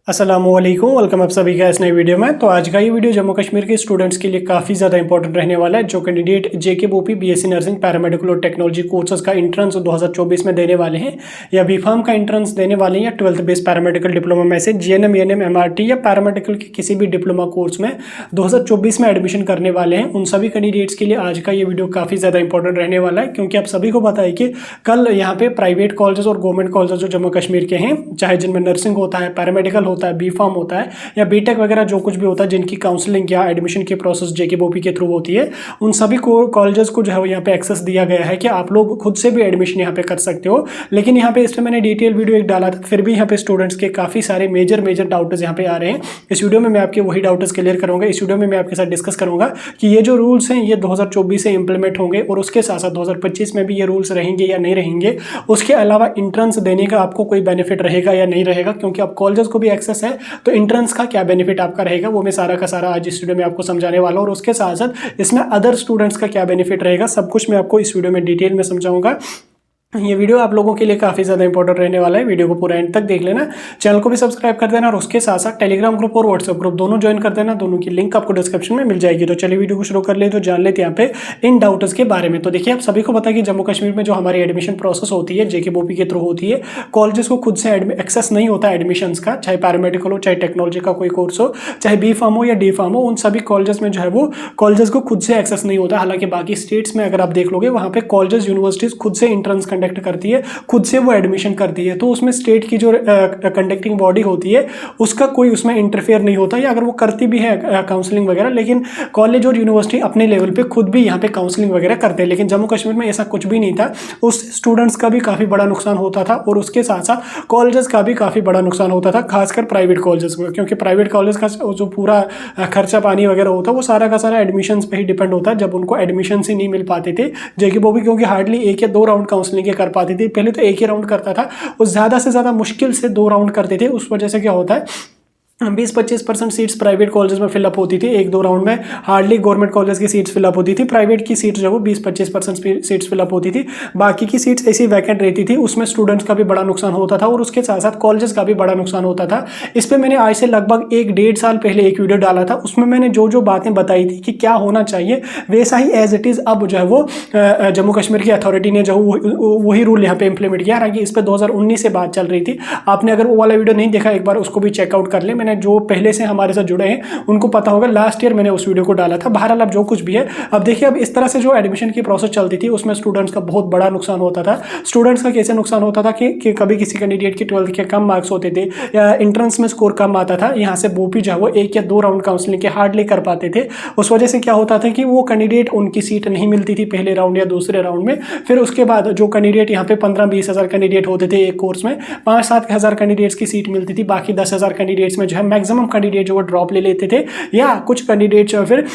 अस्सलामुअलैकुम, वेलकम आप सभी का इस नई वीडियो में। तो आज का ये वीडियो जम्मू कश्मीर के स्टूडेंट्स के लिए काफ़ी ज़्यादा इंपॉर्टेंट रहने वाला है। जो कैंडिडेट जेकेबीओपी बीएससी नर्सिंग पैरामेडिकल और टेक्नोलॉजी कोर्सेज का एंट्रेंस 2024 में देने वाले हैं या बीफार्म का एंट्रेंस देने वाले हैं या 12th बेस्ड पैरामेडिकल डिप्लोमा में से जीएनएम, एएनएम, एमआरटी या पैरामेडिकल के किसी भी डिप्लोमा कोर्स में 2024 में एडमिशन करने वाले हैं, उन सभी कैंडिडेट्स के लिए आज का ये वीडियो काफ़ी ज़्यादा इंपॉर्टेंट रहने वाला है। क्योंकि आप सभी को पता है कि कल यहाँ पे प्राइवेट कॉलेजेस और गवर्नमेंट कॉलेजेस जो जम्मू कश्मीर के हैं, चाहे जिनमें नर्सिंग होता है, पैरामेडिकल होता है, बीफार्म होता है या बीटेक वगैरह जो कुछ भी होता है, जिनकी काउंसलिंग या एडमिशन की प्रोसेस जेकेबीओपी के थ्रू होती है, उन सभी कॉलेजेस को जो है यहाँ पे एक्सेस दिया गया है कि आप लोग खुद से भी एडमिशन यहाँ पे कर सकते हो। लेकिन यहाँ पे इस पर मैंने डिटेल वीडियो एक डाला था, फिर भी यहाँ पे स्टूडेंट्स के काफ़ी सारे मेजर डाउट्स यहाँ पे आ रहे हैं। इस वीडियो में मैं आपके वही डाउट्स क्लियर करूँगा। इस वीडियो में मैं आपके साथ डिस्कस करूँगा कि ये जो रूल्स हैं ये 2024 से इंप्लीमेंट होंगे और उसके साथ साथ 2025 में भी ये रूल्स रहेंगे या नहीं रहेंगे। उसके अलावा इंट्रेंस देने का आपको कोई बेनिफिट रहेगा या नहीं रहेगा, क्योंकि अब कॉलेजेस को भी एक्सेस है, तो इंट्रेंस का क्या बेनिफिट आपका रहेगा वो मैं सारा का सारा आज इस वीडियो में आपको समझाने वाला हूं। और उसके साथ साथ इसमें अदर स्टूडेंट्स का क्या बेनिफिट रहेगा, सब कुछ मैं आपको इस वीडियो में डिटेल में समझाऊंगा। ये वीडियो आप लोगों के लिए काफ़ी ज़्यादा इंपॉर्टेंट रहने वाला है। वीडियो को पूरा एंड तक देख लेना, चैनल को भी सब्सक्राइब कर देना और उसके साथ साथ टेलीग्राम ग्रुप और व्हाट्सएप ग्रुप दोनों ज्वाइन कर देना। दोनों की लिंक आपको डिस्क्रिप्शन में मिल जाएगी। तो चलिए वीडियो को शुरू कर ले, तो जान लेते हैं यहाँ पे इन डाउट्स के बारे में। तो देखिए, आप सभी को पता है कि जम्मू कश्मीर में जो हमारी एडमिशन प्रोसेस होती है जेकेबीओपी के थ्रू होती है। कॉलेजेस को खुद से एक्सेस नहीं होता एडमिशन का, चाहे पैरामेडिकल हो, चाहे टेक्नोलॉजी का कोई कोर्स हो, चाहे बी फार्म हो या डी फार्म हो, उन सभी कॉलेजेस में जो है वो कॉलेजेस को खुद से एक्सेस नहीं होता। हालांकि बाकी स्टेट्स में अगर आप देख लोगे, वहाँ पे कॉलेजेस यूनिवर्सिटीज खुद से इंट्रेंस कंडक्ट करती है, खुद से वो एडमिशन करती है। तो उसमें स्टेट की जो कंडक्टिंग बॉडी होती है उसका कोई उसमें इंटरफेयर नहीं होता, या अगर वो करती भी है काउंसलिंग वगैरह, लेकिन कॉलेज और यूनिवर्सिटी अपने लेवल पे खुद भी यहाँ पे काउंसलिंग वगैरह करते हैं। लेकिन जम्मू कश्मीर में ऐसा कुछ भी नहीं था। उस स्टूडेंट्स का भी काफ़ी बड़ा नुकसान होता था और उसके साथ साथ कॉलेजेस का भी काफ़ी बड़ा नुकसान होता था, खासकर प्राइवेट कॉलेजेस में। क्योंकि प्राइवेट कॉलेज का जो पूरा खर्चा पानी वगैरह होता है वो सारा का सारा एडमिशन पे ही डिपेंड होता है। जब उनको एडमिशन से नहीं मिल पाते थे जेकेबीओपी, क्योंकि हार्डली 1 या 2 राउंड काउंसलिंग के कर पाती थी। पहले तो 1 ही राउंड करता था, वो ज़्यादा से ज़्यादा मुश्किल से 2 राउंड करते थे। उस वजह से क्या होता है, 20-25% सीट्स प्राइवेट कॉलेज में फिलअप होती थी 1-2 राउंड में। हार्डली गवर्नमेंट कॉलेज की सीट्स फिलअप होती थी। प्राइवेट की सीट्स जो वो 20-25% सीट्स फिलअप होती थी, बाकी की सीट्स ऐसी वैकेंट रहती थी। उसमें स्टूडेंट्स का भी बड़ा नुकसान होता था और उसके साथ साथ कॉलेजेस का भी बड़ा नुकसान होता था। इस पर मैंने आज से लगभग 1-1.5 साल पहले एक वीडियो डाला था। उसमें मैंने जो बातें बताई थी कि क्या होना चाहिए, वैसा ही एज इट इज़ अब जो है वो जम्मू कश्मीर की अथॉरिटी ने जो वही रूल यहाँ पे इंप्लीमेंट किया। हालांकि इस पर 2019 से बात चल रही थी। आपने अगर वो वाला वीडियो नहीं देखा, एक बार उसको भी चेकआउट कर ले। मैंने जो पहले से हमारे साथ जुड़े हैं उनको पता होगा, लास्ट ईयर मैंने उस वीडियो को डाला था। बहरहाल अब जो कुछ भी है, अब देखिए, अब इस तरह से जो एडमिशन की प्रोसेस चलती थी उसमें स्टूडेंट्स का बहुत बड़ा नुकसान होता था। स्टूडेंट्स का कैसे नुकसान होता था कि कभी किसी कैंडिडेट की 12th के कम मार्क्स होते थे या इंट्रेंस में स्कोर कम आता था, यहाँ से बोपी जो है वो 1 या 2 राउंड काउंसलिंग के हार्डली कर पाते थे। उस वजह से क्या होता था कि वो कैंडिडेट, उनकी सीट नहीं मिलती थी पहले राउंड या दूसरे राउंड में। फिर उसके बाद जो कैंडिडेट यहाँ पे 15-20 हज़ार कैंडिडेट होते थे एक कोर्स में, 5-7 हज़ार कैंडिडेट्स की सीट मिलती थी। बाकी 10 हज़ार कैंडिडेट्स में जो है मैक्सिमम कैंडिडेट जो वो ड्रॉप ले लेते थे, या कुछ कैंडिडेट्स फिर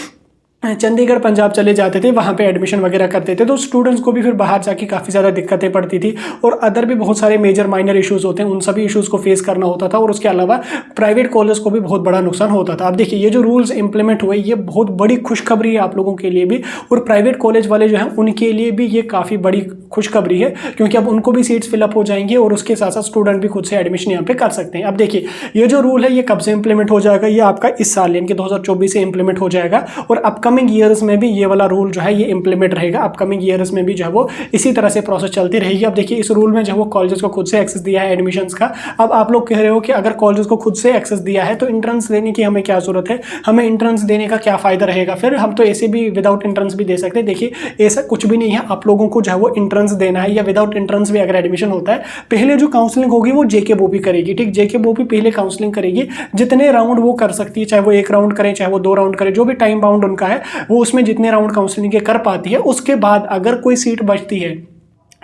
चंडीगढ़ पंजाब चले जाते थे, वहाँ पे एडमिशन वगैरह करते थे। तो स्टूडेंट्स को भी फिर बाहर जाके काफ़ी ज़्यादा दिक्कतें पड़ती थी और अदर भी बहुत सारे मेजर माइनर इश्यूज़ होते हैं, उन सभी इश्यूज़ को फेस करना होता था। और उसके अलावा प्राइवेट कॉलेज को भी बहुत बड़ा नुकसान होता था। अब देखिए, ये जो रूल्स इंप्लीमेंट हुए ये बहुत बड़ी खुशखबरी है आप लोगों के लिए भी, और प्राइवेट कॉलेज वाले जो हैं उनके लिए भी ये काफ़ी बड़ी खुशखबरी है, क्योंकि अब उनको भी सीट्स फिलअप हो जाएंगी और उसके साथ साथ स्टूडेंट भी खुद से एडमिशन यहाँ पे कर सकते हैं। अब देखिए, ये जो रूल है ये कब से इंप्लीमेंट हो जाएगा, ये आपका इस साल यानी कि 2024 से इंप्लीमेंट हो जाएगा। और अपकमिंग ईयर्स में भी ये वाला रूल जो है ये इंप्लीमेंट रहेगा। अपकमिंग ईयर्स में भी जो है वो इसी तरह से प्रोसेस चलती रहेगी। अब देखिए, इस रूल में जो है वो कॉलेजेस को खुद से एक्सेस दिया है एडमिशंस का। अब आप लोग कह रहे हो कि अगर कॉलेजेस को खुद से एक्सेस दिया है तो इंट्रेंस देने की हमें क्या जरूरत है, हमें इंट्रेंस देने का क्या फायदा रहेगा, फिर हम तो ऐसे भी विदाउट इंट्रेंस भी दे सकते हैं। देखिए, ऐसा कुछ भी नहीं है, आप लोगों को जो है वो इंट्रेंस देना है, या विदाउट इंट्रेंस भी अगर एडमिशन होता है, पहले जो काउंसलिंग होगी वो जेकेबीओपी करेगी। ठीक, जेकेबीओपी पहले काउंसलिंग करेगी, जितने राउंड वो कर सकती है, चाहे वो 1 राउंड करें चाहे वो 2 राउंड करें, जो भी टाइम बाउंड उनका है, वो उसमें जितने राउंड काउंसलिंग के कर पाती है। उसके बाद अगर कोई सीट बचती है,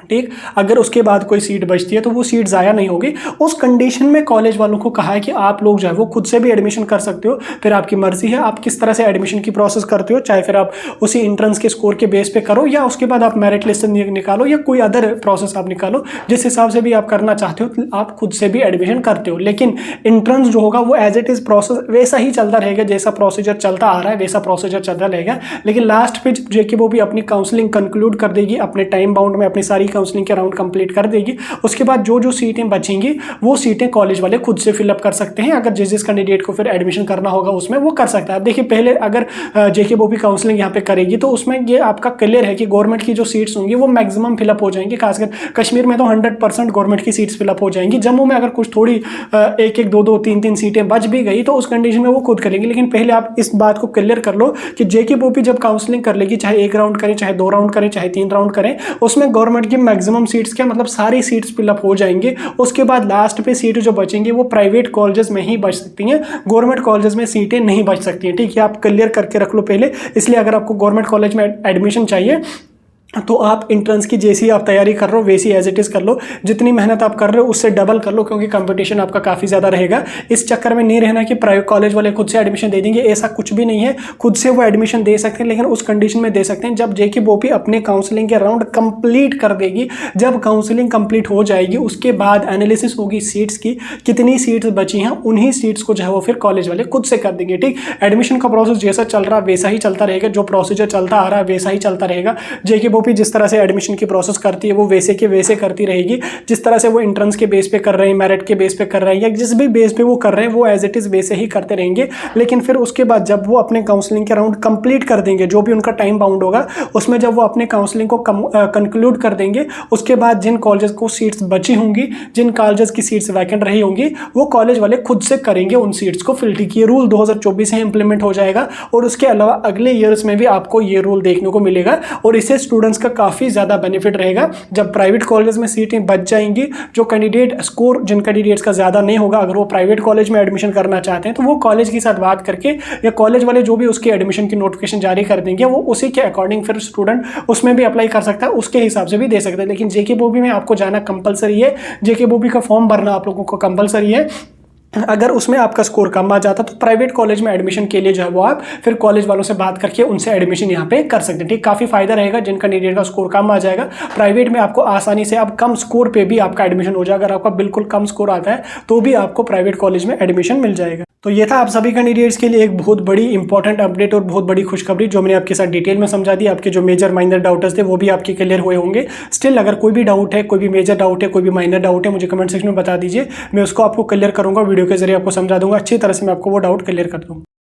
ठीक, अगर उसके बाद कोई सीट बचती है तो वो सीट ज़ाया नहीं होगी। उस कंडीशन में कॉलेज वालों को कहा है कि आप लोग जो है वो खुद से भी एडमिशन कर सकते हो। फिर आपकी मर्जी है आप किस तरह से एडमिशन की प्रोसेस करते हो, चाहे फिर आप उसी इंट्रेंस के स्कोर के बेस पे करो, या उसके बाद आप मेरिट लिस्ट निकालो, या कोई अदर प्रोसेस आप निकालो, जिस हिसाब से भी आप करना चाहते हो आप खुद से भी एडमिशन करते हो। लेकिन इंट्रेंस जो होगा वो एज इट इज़ प्रोसेस वैसा ही चलता रहेगा, जैसा प्रोसीजर चलता आ रहा है वैसा प्रोसीजर चलता रहेगा। लेकिन लास्ट पे जेकेबीओपी अपनी काउंसलिंग कंक्लूड कर देगी अपने टाइम बाउंड में, अपनी सारी काउंसलिंग के राउंड कंप्लीट कर देगी। उसके बाद जो जो सीटें बचेंगी वो सीटें कॉलेज वाले खुद से फिलअप कर सकते हैं। अगर जिस कैंडिडेट को फिर एडमिशन करना होगा उसमें वो कर सकता है। अब देखिए, पहले अगर जेकेबोपी काउंसलिंग यहाँ पे करेगी तो उसमें ये आपका क्लियर है कि गवर्नमेंट की जो सीट्स होंगी वो मैक्सिमम फिलअप हो जाएंगी। खासकर कश्मीर में तो 100% गवर्नमेंट की सीट्स फिलअप हो जाएंगी। जम्मू में अगर कुछ थोड़ी एक एक दो दो तीन तीन सीटें बच भी गई तो उस कंडीशन में वो खुद करेंगे। लेकिन पहले आप इस बात को क्लियर कर लो कि जेकेबोपी जब काउंसलिंग कर लेगी, चाहे 1 राउंड करें, चाहे 2 राउंड करें, चाहे 3 राउंड करें, उसमें गवर्नमेंट की मैक्सिमम सीट्स क्या मतलब सारी सीट्स फिलअप हो जाएंगी। उसके बाद लास्ट पे सीट जो बचेंगी वो प्राइवेट कॉलेजेस में ही बच सकती हैं, गवर्नमेंट कॉलेजेस में सीटें नहीं बच सकती हैं। ठीक है, आप क्लियर करके रख लो पहले। इसलिए अगर आपको गवर्नमेंट कॉलेज में एडमिशन चाहिए तो आप इंट्रेंस की जैसी आप तैयारी कर रहे हो वैसी एज इट इज़ कर लो। जितनी मेहनत आप कर रहे हो उससे डबल कर लो, क्योंकि कंपटीशन आपका काफ़ी ज़्यादा रहेगा। इस चक्कर में नहीं रहना कि प्राइवेट कॉलेज वाले खुद से एडमिशन दे देंगे, ऐसा कुछ भी नहीं है। खुद से वो एडमिशन दे सकते हैं, लेकिन उस कंडीशन में दे सकते हैं जब जेकेबोपी अपने काउंसलिंग के राउंड कंप्लीट कर देगी। जब काउंसलिंग कंप्लीट हो जाएगी उसके बाद एनालिसिस होगी सीट्स की, कितनी सीट्स बची हैं, उन्हीं सीट्स को जो है वो फिर कॉलेज वाले खुद से कर देंगे। ठीक, एडमिशन का प्रोसेस जैसा चल रहा वैसा ही चलता रहेगा, जो प्रोसीजर चलता आ रहा है वैसा ही चलता रहेगा। जेकेबोपी जिस तरह से एडमिशन की प्रोसेस करती है वो वैसे के वैसे करती रहेगी। जिस तरह से वो एंट्रेंस के बेस पे कर रहे हैं, मेरिट के बेस पे कर रहे हैं, या जिस भी बेस पे वो कर रहे हैं वो एज इट इज़ वैसे ही करते रहेंगे। लेकिन फिर उसके बाद जब वो अपने काउंसलिंग के राउंड कंप्लीट कर देंगे, जो भी उनका टाइम बाउंड होगा उसमें जब वो अपने काउंसलिंग को कंक्लूड कर देंगे, उसके बाद जिन कॉलेजेस को सीट्स बची होंगी, जिन कॉलेजेस की सीट्स वैकेंट रही होंगी, वो कॉलेज वाले खुद से करेंगे उन सीट्स को फिल। ठीक, ये रूल 2024 से इंप्लीमेंट हो जाएगा और उसके अलावा अगले ईयर्स में भी आपको ये रूल देखने को मिलेगा और इससे स्टूडेंट्स का काफ़ी ज़्यादा बेनिफिट रहेगा। जब प्राइवेट कॉलेज में सीटें बच जाएंगी, जो कैंडिडेट स्कोर जिन कैंडिडेट्स का ज़्यादा नहीं होगा, अगर वो प्राइवेट कॉलेज में एडमिशन करना चाहते हैं तो वो कॉलेज के साथ बात करके या कॉलेज वाले जो भी उसके एडमिशन की नोटिफिकेशन जारी कर देंगे वो उसी के अकॉर्डिंग फिर स्टूडेंट उसमें भी अप्लाई कर सकता है, उसके हिसाब से भी दे सकते हैं। लेकिन जेकेबोपी में आपको जाना कंपलसरी है, जेकेबोपी का फॉर्म भरना आप लोगों को कंपलसरी है। अगर उसमें आपका स्कोर कम आ जाता तो प्राइवेट कॉलेज में एडमिशन के लिए जो है वो आप फिर कॉलेज वालों से बात करके उनसे एडमिशन यहाँ पे कर सकते हैं। ठीक, काफ़ी फायदा रहेगा जिन कैंडिडेट का स्कोर कम आ जाएगा। प्राइवेट में आपको आसानी से अब कम स्कोर पे भी आपका एडमिशन हो जाएगा। अगर आपका बिल्कुल कम स्कोर आता है तो भी आपको प्राइवेट कॉलेज में एडमिशन मिल जाएगा। तो ये था आप सभी कैंडिडेट्स के लिए एक बहुत बड़ी इंपॉर्टेंट अपडेट और बहुत बड़ी खुशखबरी जो मैंने आपके साथ डिटेल में समझा दी। आपके जो मेजर माइनर डाउट्स थे वो भी आपके क्लियर हुए होंगे। स्टिल अगर कोई भी डाउट है, कोई भी मेजर डाउट है, कोई भी माइनर डाउट है, मुझे कमेंट सेक्शन में बता दीजिए, मैं उसको आपको क्लियर करूंगा, वीडियो के जरिए आपको समझा दूंगा, अच्छी तरह से मैं आपको वो डाउट क्लियर कर दूंगा।